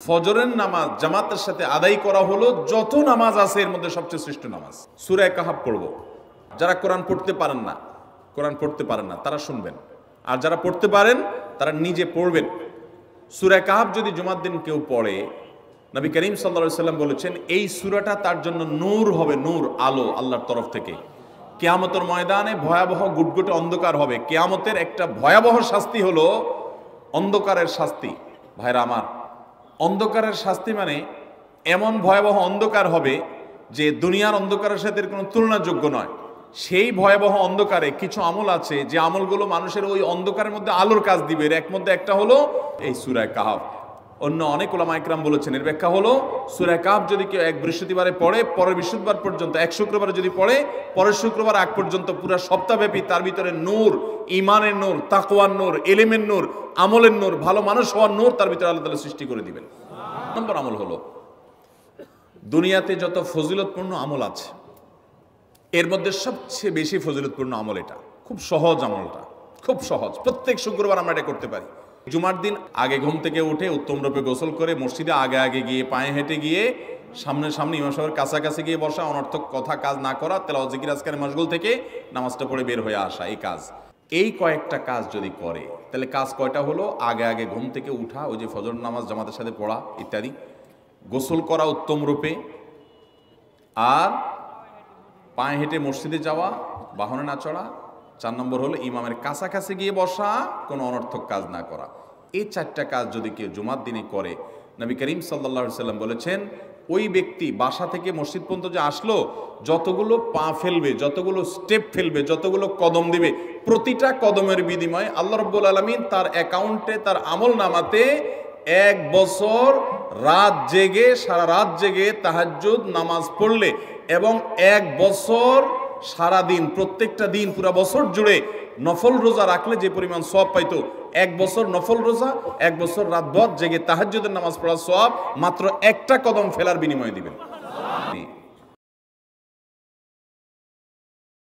ফজরের নামাজ জামাতের সাথে আদায় করা হলো যত নামাজ আছে এর মধ্যে সবচেয়ে শ্রেষ্ঠ নামাজ। সূরা কাহাফ পড়ব। যারা কোরআন পড়তে পারেন না তারা শুনবেন, আর যারা পড়তে পারেন তারা নিজে পড়বেন। সূরা কাহাফ যদি জুমার দিন কেউ পড়ে, নবী করিম সাল্লাল্লাহু আলাইহি সাল্লাম বলেছেন এই সূরাটা তার জন্য নূর হবে, নূর, আলো আল্লাহর তরফ থেকে। কিয়ামতের ময়দানে ভয়াবহ গুটগুটে অন্ধকার হবে। কিয়ামতের একটা ভয়াবহ শাস্তি হলো অন্ধকারের শাস্তি। ভাইরা আমার, অন্ধকারের শাস্তি মানে এমন ভয়াবহ অন্ধকার হবে যে দুনিয়ার অন্ধকারের সাথে কোনো তুলনাযোগ্য নয়। সেই ভয়াবহ অন্ধকারে কিছু আমল আছে যে আমলগুলো মানুষের ওই অন্ধকারের মধ্যে আলোর কাজ দিবে। এর মধ্যে একটা হলো এই সূরা কাহাফ। অন্য অনেক উলামা ইকরাম বলেছেন এর ব্যাখ্যা হলো সূরা কাহাফ যদি কেউ এক বৃহস্পতিবারে পড়ে, পরের বৃহস্পতিবার পর্যন্ত, এক শুক্রবারে যদি পড়ে, পরের শুক্রবার আগ পর্যন্ত পুরো সপ্তাহব্যাপী তার ভিতরে নূর, ইমানের নূর, তাকওয়ার নূর, ইলমের নূর, আমলের নূর, ভালো মানুষ হওয়ার নূর তার ভিতরে আল্লাহ তাআলা সৃষ্টি করে দিবেন। নম্বর আমল হলো দুনিয়াতে যত ফজিলতপূর্ণ আমল আছে এর মধ্যে সবচেয়ে বেশি ফজিলতপূর্ণ আমল এটা। খুব সহজ আমলটা, খুব সহজ। প্রত্যেক শুক্রবার আমরা এটা করতে পারি। জুমার দিন আগে ঘুম থেকে উঠে উত্তম রূপে গোসল করে মসজিদে আগে আগে গিয়ে পায়ে হেঁটে গিয়ে সামনে ইমাম সাহেবের কাছাকাছি গিয়ে বসা, অনর্থক কথা কাজ না করা, তেলাওয়াত জিকির আজকারে মশগুল থেকে নামাজটা পড়ে বের হয়ে আসা, এই কাজ, এই কয়েকটা কাজ যদি করে তাহলে কাজ কয়টা হলো? আগে আগে ঘুম থেকে উঠা, ওই যে ফজর নামাজ জামাতের সাথে পড়া ইত্যাদি, গোসল করা উত্তম রূপে, আর পায়ে হেঁটে মসজিদে যাওয়া, বাহনে না চড়া। 4 নম্বর হলো ইমামের কাছাকাছি গিয়ে বসা, কোনো অনর্থক কাজ না করা। এই 4টা কাজ যদি কেউ জুমার দিনে করে, নবী করিম সাল্লাল্লাহু আলাইহি সাল্লাম বলেছেন ওই ব্যক্তি বাসা থেকে মসজিদ পর্যন্ত যে আসলো, যতগুলো পা ফেলবে, যতগুলো স্টেপ ফেলবে, যতগুলো কদম দিবে, প্রতিটা কদমের বিনিময়ে আল্লাহ রাব্বুল আলামিন তার অ্যাকাউন্টে, তার আমল নামাতে 1 বছর রাত জেগে, সারা রাত জেগে তাহাজ্জুদ নামাজ পড়লে এবং 1 বছর সারা দিন, প্রত্যেকটা দিন পুরা বছর জুড়ে নফল রোজা রাখলে যে পরিমাণ সওয়াব পাইতো, 1 বছর নফল রোজা, 1 বছর রাতভর জেগে তাহাজ্জুদের নামাজ পড়ার সওয়াব মাত্র একটা কদম ফেলার বিনিময়ে দিবেন।